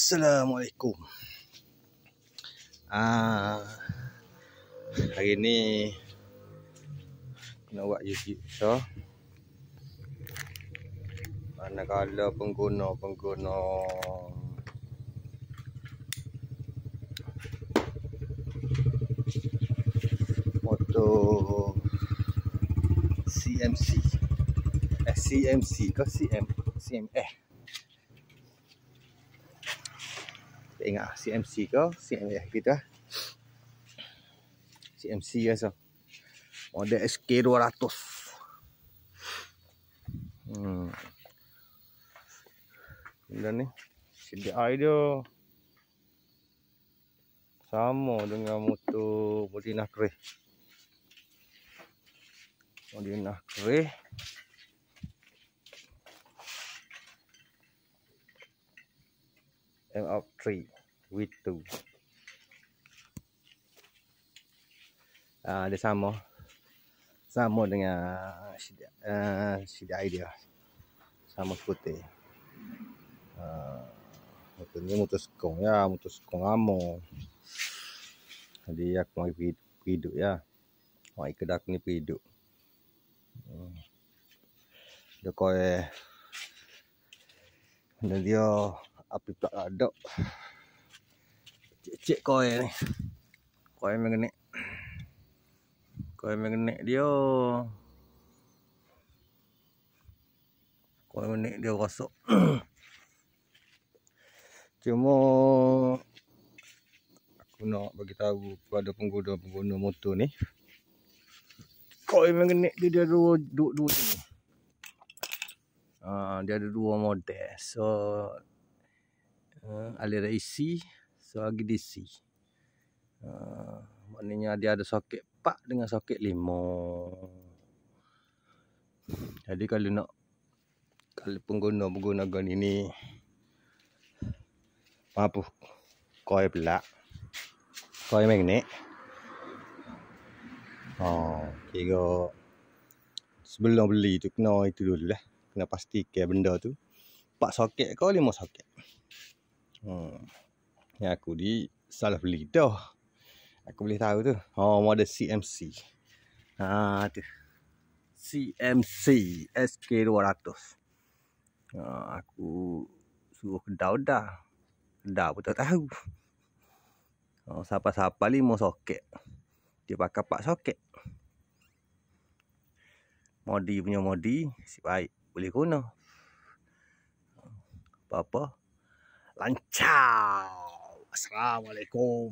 Assalamualaikum. Hari ni nak buat YouTube so manakala pengguna motor CMC ke CMF tak ingat CMC ke CMF gitu lah. CMC rasa model SK200. Benda ni CDI dia sama dengan motor Modena Crew. Modena Crew MF3 V2. Dia sama dengan CDI dia. Sama seperti motor ni motor sekong ya, motor sekong lama. Jadi aku mau pergi hidup ya. Mau ikut aku ni pergi hidup. Dia kau dia api tak ada. Cek kau ni. Kau magnet. Kau magnet dia. Kau magnet dia rosak. Cuma aku nak bagi tahu kepada pengguna motor ni. Kau magnet dia dua ni. Dia ada dua model. So aliran AC, so lagi DC. Maknanya dia ada soket 4 dengan soket 5. Jadi kalau pengguna menggunakan ini apa coil pelak, coil magnet. Kira sebelum beli tu kena itu dulu lah. Kena pastikan benda tu 4 soket ke 5 soket. Yang aku salah beli dah. Aku boleh tahu tu. Model CMC. Tu. CMC SK200. Aku suruh kedau dah. Kedau pun tak tahu. Siapa-siapa 5 soket. Dia pakai 4 soket. Modi punya modi si baik. Boleh guna. Apa-apa lancar. Assalamualaikum.